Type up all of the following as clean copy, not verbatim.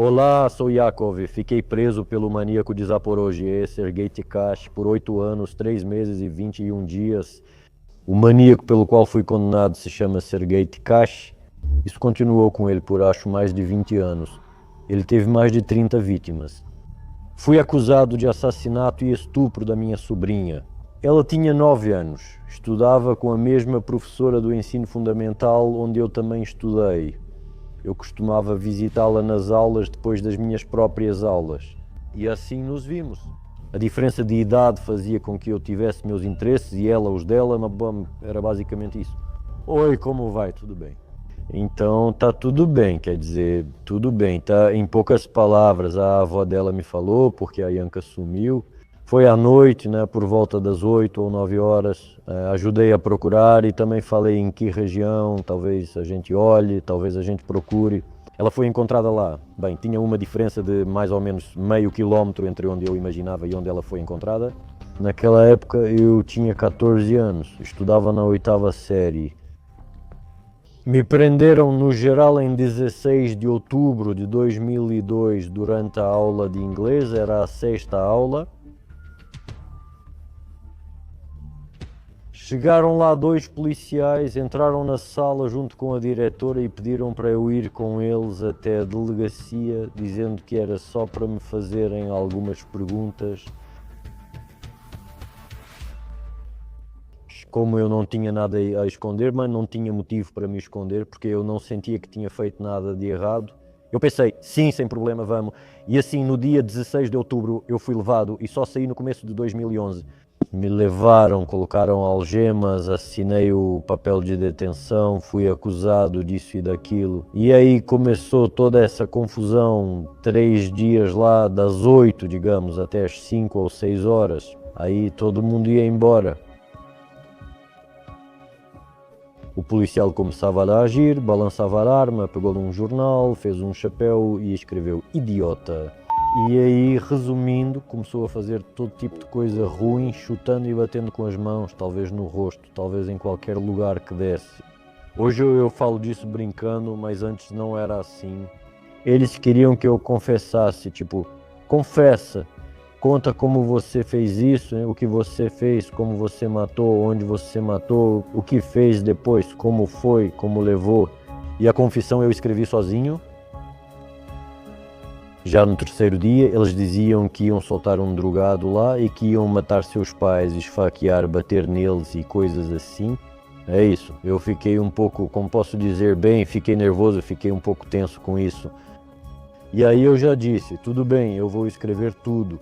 Olá, sou Yakov. Fiquei preso pelo maníaco de Zaporozhye, Sergei Tikash, por 8 anos, 3 meses e 21 dias. O maníaco pelo qual fui condenado se chama Sergei Tikash. Isso continuou com ele por acho mais de 20 anos. Ele teve mais de 30 vítimas. Fui acusado de assassinato e estupro da minha sobrinha. Ela tinha 9 anos, estudava com a mesma professora do ensino fundamental onde eu também estudei. Eu costumava visitá-la nas aulas depois das minhas próprias aulas. E assim nos vimos. A diferença de idade fazia com que eu tivesse meus interesses e ela os dela, mas bom, era basicamente isso. Oi, como vai? Tudo bem? Então tá tudo bem, quer dizer, tudo bem, tá? Em poucas palavras, a avó dela me falou, porque a Yanka sumiu. Foi à noite, né, por volta das 8 ou 9 horas, ajudei a procurar e também falei em que região, talvez a gente olhe, talvez a gente procure. Ela foi encontrada lá. Bem, tinha uma diferença de mais ou menos meio quilómetro entre onde eu imaginava e onde ela foi encontrada. Naquela época eu tinha 14 anos, estudava na 8ª série. Me prenderam no geral em 16 de outubro de 2002 durante a aula de inglês, era a 6ª aula. Chegaram lá 2 policiais, entraram na sala junto com a diretora e pediram para eu ir com eles até a delegacia, dizendo que era só para me fazerem algumas perguntas. Como eu não tinha nada a esconder, mas não tinha motivo para me esconder, porque eu não sentia que tinha feito nada de errado. Eu pensei, sim, sem problema, vamos. E assim, no dia 16 de outubro, eu fui levado e só saí no começo de 2011. Me levaram, colocaram algemas, assinei o papel de detenção, fui acusado disso e daquilo. E aí começou toda essa confusão, 3 dias lá, das 8, digamos, até as 5 ou 6 horas. Aí todo mundo ia embora. O policial começava a agir, balançava a arma, pegou num jornal, fez um chapéu e escreveu idiota. E aí, resumindo, começou a fazer todo tipo de coisa ruim, chutando e batendo com as mãos, talvez no rosto, talvez em qualquer lugar que desse. Hoje eu falo disso brincando, mas antes não era assim. Eles queriam que eu confessasse, tipo, confessa, conta como você fez isso, né? O que você fez, como você matou, onde você matou, o que fez depois, como foi, como levou. E a confissão eu escrevi sozinho. Já no 3º dia, eles diziam que iam soltar um drogado lá e que iam matar seus pais, esfaquear, bater neles e coisas assim. É isso, eu fiquei um pouco, como posso dizer bem, fiquei nervoso, fiquei um pouco tenso com isso. E aí eu já disse, tudo bem, eu vou escrever tudo.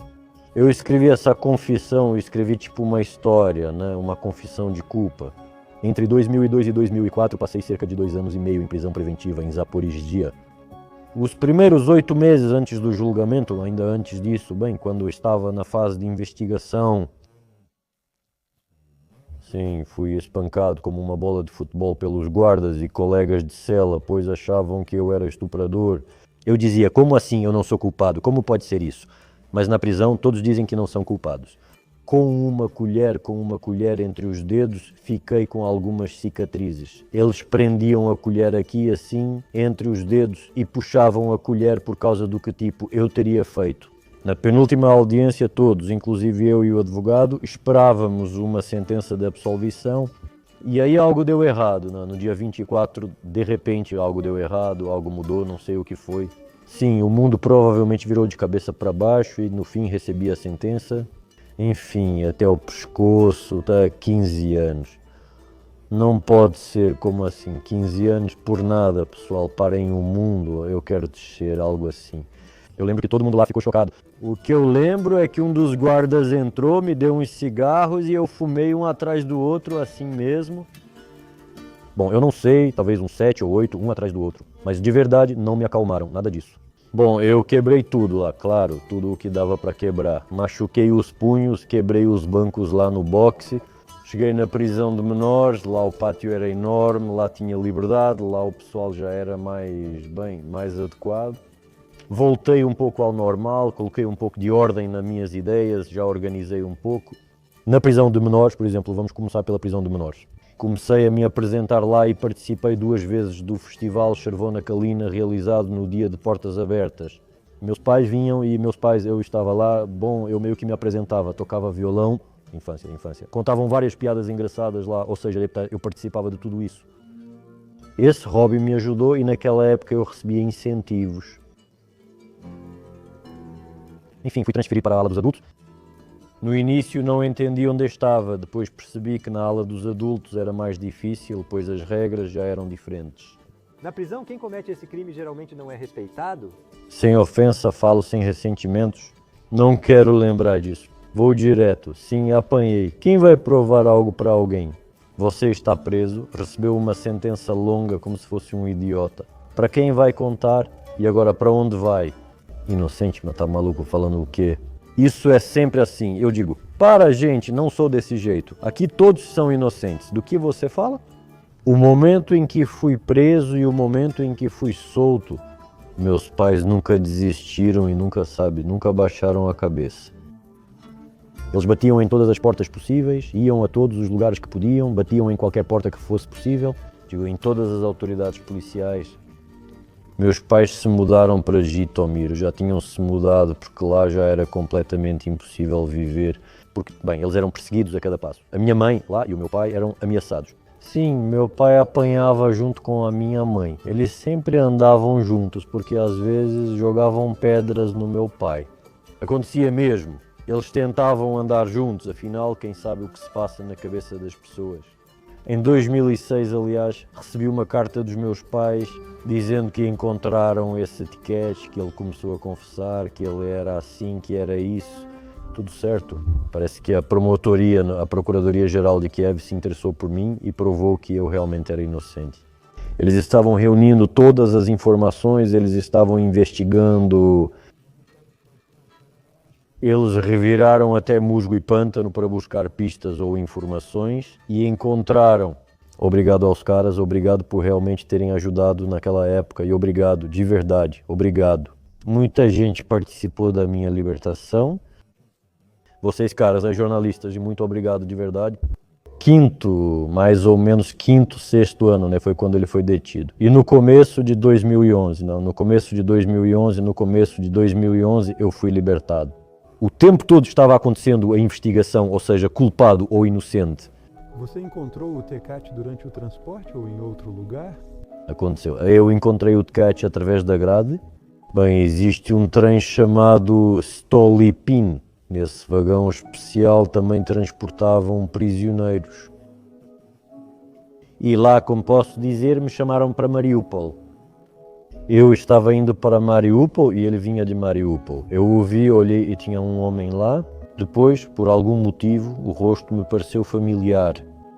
Eu escrevi essa confissão, eu escrevi tipo uma história, né? Uma confissão de culpa. Entre 2002 e 2004, passei cerca de 2 anos e meio em prisão preventiva em Zaporizhzhia. Os primeiros 8 meses antes do julgamento, ainda antes disso, bem, quando eu estava na fase de investigação, sim, fui espancado como uma bola de futebol pelos guardas e colegas de cela, pois achavam que eu era estuprador. Eu dizia, como assim eu não sou culpado? Como pode ser isso? Mas na prisão todos dizem que não são culpados. Com uma colher entre os dedos, fiquei com algumas cicatrizes. Eles prendiam a colher aqui assim, entre os dedos, e puxavam a colher por causa do que tipo eu teria feito. Na penúltima audiência todos, inclusive eu e o advogado, esperávamos uma sentença de absolvição. E aí algo deu errado, né? No dia 24, de repente algo deu errado, algo mudou, não sei o que foi. Sim, o mundo provavelmente virou de cabeça para baixo e no fim recebi a sentença. Enfim, até o pescoço, tá 15 anos. Não pode ser, como assim, 15 anos por nada, pessoal, parem o mundo, eu quero descer, algo assim. Eu lembro que todo mundo lá ficou chocado. O que eu lembro é que um dos guardas entrou, me deu uns cigarros e eu fumei um atrás do outro, assim mesmo. Bom, eu não sei, talvez uns 7 ou 8, um atrás do outro, mas de verdade não me acalmaram, nada disso. Bom, eu quebrei tudo lá, claro, tudo o que dava para quebrar. Machuquei os punhos, quebrei os bancos lá no boxe. Cheguei na prisão de menores, lá o pátio era enorme, lá tinha liberdade, lá o pessoal já era mais adequado. Voltei um pouco ao normal, coloquei um pouco de ordem nas minhas ideias, já organizei um pouco. Na prisão de menores, por exemplo, vamos começar pela prisão de menores. Comecei a me apresentar lá e participei 2 vezes do festival Chervona Kalina realizado no dia de portas abertas. Meus pais vinham e eu estava lá, bom, eu meio que me apresentava, tocava violão, infância. Contavam várias piadas engraçadas lá, ou seja, eu participava de tudo isso. Esse hobby me ajudou e naquela época eu recebia incentivos. Enfim, fui transferido para a ala dos adultos. No início não entendi onde estava, depois percebi que na ala dos adultos era mais difícil, pois as regras já eram diferentes. Na prisão, quem comete esse crime geralmente não é respeitado? Sem ofensa, falo sem ressentimentos. Não quero lembrar disso. Vou direto. Sim, apanhei. Quem vai provar algo para alguém? Você está preso, recebeu uma sentença longa como se fosse um idiota. Para quem vai contar? E agora para onde vai? Inocente, mas tá maluco falando o quê? Isso é sempre assim. Eu digo, para gente, não sou desse jeito. Aqui todos são inocentes. Do que você fala? O momento em que fui preso e o momento em que fui solto, meus pais nunca desistiram e nunca baixaram a cabeça. Eles batiam em todas as portas possíveis, iam a todos os lugares que podiam, batiam em qualquer porta que fosse possível, em todas as autoridades policiais. Meus pais se mudaram para Jitomir, já tinham se mudado porque lá já era completamente impossível viver, porque, bem, eles eram perseguidos a cada passo. A minha mãe lá e o meu pai eram ameaçados. Sim, meu pai apanhava junto com a minha mãe. Eles sempre andavam juntos, porque às vezes jogavam pedras no meu pai. Acontecia mesmo. Eles tentavam andar juntos, afinal, quem sabe o que se passa na cabeça das pessoas. Em 2006, aliás, recebi uma carta dos meus pais dizendo que encontraram esse etiquete, que ele começou a confessar, que ele era assim, que era isso. Tudo certo. Parece que a Procuradoria-Geral de Kiev se interessou por mim e provou que eu realmente era inocente. Eles estavam reunindo todas as informações, eles estavam investigando. Eles reviraram até musgo e pântano para buscar pistas ou informações e encontraram. Obrigado aos caras, obrigado por realmente terem ajudado naquela época e obrigado, de verdade, obrigado. Muita gente participou da minha libertação. Vocês, caras, jornalistas, e muito obrigado de verdade. Mais ou menos quinto, sexto ano, né? Foi quando ele foi detido. E no começo de 2011, no começo de 2011, eu fui libertado. O tempo todo estava acontecendo a investigação, ou seja, culpado ou inocente. Você encontrou o Tecate durante o transporte ou em outro lugar? Aconteceu. Eu encontrei o Tecate através da grade. Bem, existe um trem chamado Stolipin. Nesse vagão especial também transportavam prisioneiros. E lá, como posso dizer, me chamaram para Mariupol. Eu estava indo para Mariupol e ele vinha de Mariupol. Eu o vi, olhei e tinha um homem lá. Depois, por algum motivo, o rosto me pareceu familiar.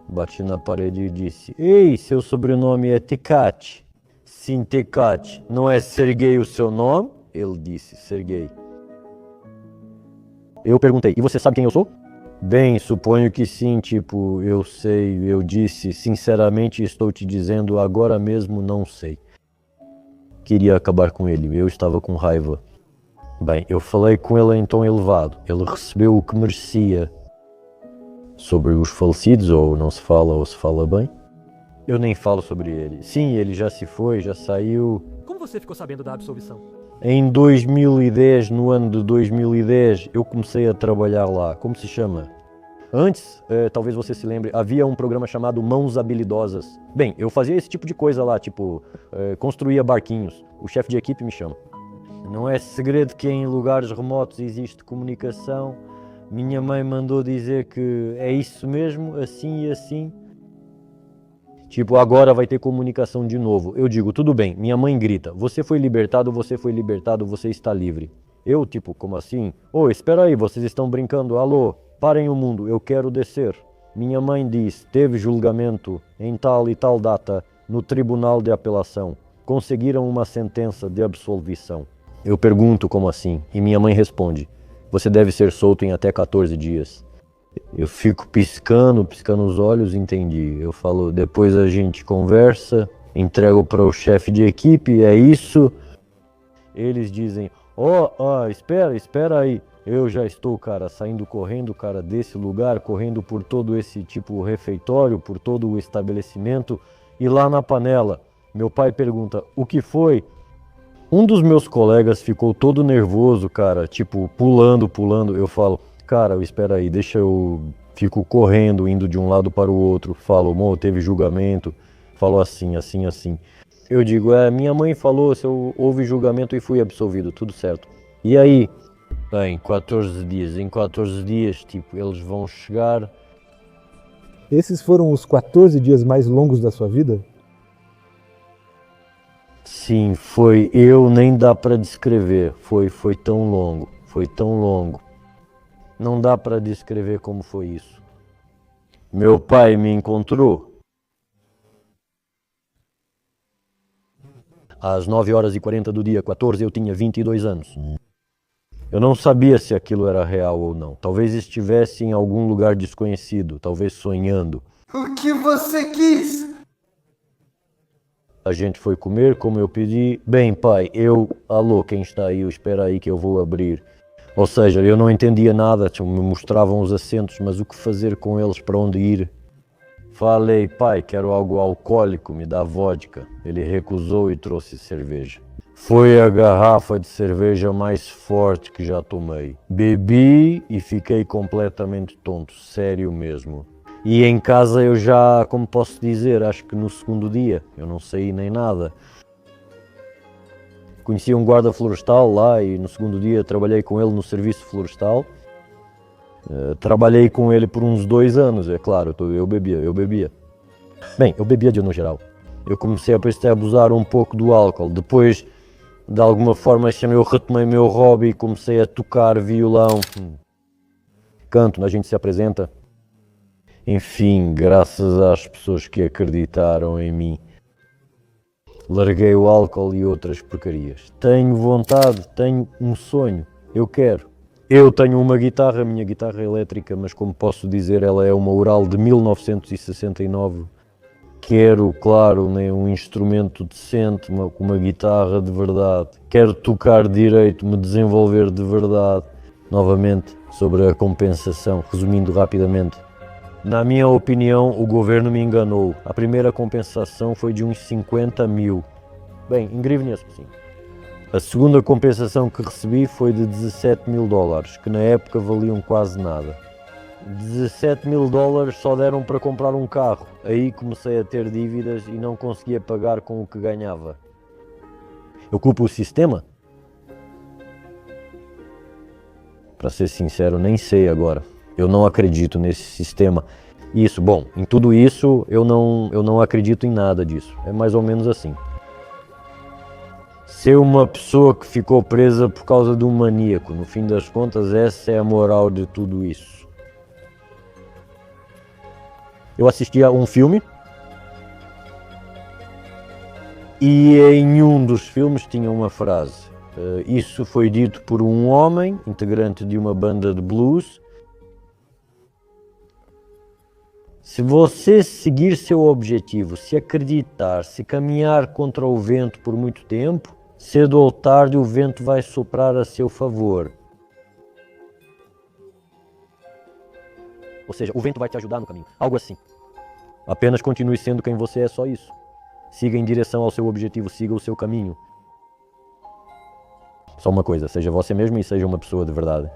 Bati na parede e disse: Ei, seu sobrenome é Tecate. Sim, Tecate. Não é Sergei o seu nome? Ele disse: Sergei. Eu perguntei: E você sabe quem eu sou? Bem, suponho que sim, eu sei. Eu disse: Sinceramente, estou te dizendo, agora mesmo não sei. Queria acabar com ele, eu estava com raiva. Bem, eu falei com ele em tom elevado. Ele recebeu o que merecia. Sobre os falecidos, ou não se fala ou se fala bem? Eu nem falo sobre ele. Sim, ele já se foi, já saiu. Como você ficou sabendo da absolvição? Em 2010, no ano de 2010, eu comecei a trabalhar lá. Como se chama? Antes, talvez você se lembre, havia um programa chamado Mãos Habilidosas. Bem, eu fazia esse tipo de coisa lá, construía barquinhos. O chefe de equipe me chama. Não é segredo que em lugares remotos existe comunicação. Minha mãe mandou dizer que é isso mesmo, assim e assim. Agora vai ter comunicação de novo. Eu digo, tudo bem. Minha mãe grita: você foi libertado, você está livre. Eu, como assim? Espera aí, vocês estão brincando, alô? Parem o mundo, eu quero descer. Minha mãe diz: teve julgamento em tal e tal data no Tribunal de Apelação. Conseguiram uma sentença de absolvição. Eu pergunto como assim, e minha mãe responde: você deve ser solto em até 14 dias. Eu fico piscando os olhos, entendi. Eu falo: depois a gente conversa, entrego para o chefe de equipe, é isso? Eles dizem: espera aí. Eu já estou, saindo correndo, desse lugar, correndo por todo esse refeitório, por todo o estabelecimento. E lá na panela, meu pai pergunta: o que foi? Um dos meus colegas ficou todo nervoso, cara, tipo, pulando. Eu falo, cara, espera aí, deixa eu... Fico correndo, indo de um lado para o outro. Falo, amor, teve julgamento. Falou assim. Eu digo, minha mãe falou, se eu houve julgamento e fui absolvido, tudo certo. E aí? Bem, 14 dias. Em 14 dias, tipo, eles vão chegar... Esses foram os 14 dias mais longos da sua vida? Sim, foi. Eu nem dá para descrever. Foi tão longo. Foi tão longo. Não dá para descrever como foi isso. Meu pai me encontrou às 9h40 do dia 14, eu tinha 22 anos. Eu não sabia se aquilo era real ou não. Talvez estivesse em algum lugar desconhecido, talvez sonhando. O que você quis? A gente foi comer, como eu pedi. Bem, pai, alô, quem está aí? Espera aí que eu vou abrir. Ou seja, eu não entendia nada, me mostravam os assentos, mas o que fazer com eles, para onde ir? Falei, pai, quero algo alcoólico, me dá vodka. Ele recusou e trouxe cerveja. Foi a garrafa de cerveja mais forte que já tomei. Bebi e fiquei completamente tonto, sério mesmo. E em casa eu já, como posso dizer, acho que no segundo dia, eu não saí nem nada. Conheci um guarda florestal lá e no segundo dia trabalhei com ele no serviço florestal. Trabalhei com ele por uns 2 anos, é claro, eu bebia. Bem, eu bebia no geral. Eu comecei a abusar um pouco do álcool. Depois, de alguma forma, eu retomei meu hobby e comecei a tocar violão. Canto, a gente se apresenta. Enfim, graças às pessoas que acreditaram em mim. Larguei o álcool e outras porcarias. Tenho vontade, tenho um sonho, eu quero. Eu tenho uma guitarra, a minha guitarra elétrica, mas como posso dizer, ela é uma Ural de 1969. Quero, claro, um instrumento decente, uma guitarra de verdade. Quero tocar direito, me desenvolver de verdade. Novamente, sobre a compensação, resumindo rapidamente. Na minha opinião, o governo me enganou. A primeira compensação foi de uns 50 mil. Bem, em hryvnias, sim. A segunda compensação que recebi foi de 17 mil dólares, que na época valiam quase nada. 17 mil dólares só deram para comprar um carro. Aí comecei a ter dívidas e não conseguia pagar com o que ganhava. Eu culpo o sistema? Para ser sincero, nem sei agora. Eu não acredito nesse sistema. Em tudo isso, eu não acredito em nada disso. É mais ou menos assim. Ser uma pessoa que ficou presa por causa de um maníaco, no fim das contas, essa é a moral de tudo isso. Eu assisti a um filme e em um dos filmes tinha uma frase. Isso foi dito por um homem, integrante de uma banda de blues. Se você seguir seu objetivo, se acreditar, se caminhar contra o vento por muito tempo, cedo ou tarde o vento vai soprar a seu favor. Ou seja, o vento vai te ajudar no caminho, algo assim. Apenas continue sendo quem você é, só isso. Siga em direção ao seu objetivo, siga o seu caminho. Só uma coisa, seja você mesmo e seja uma pessoa de verdade.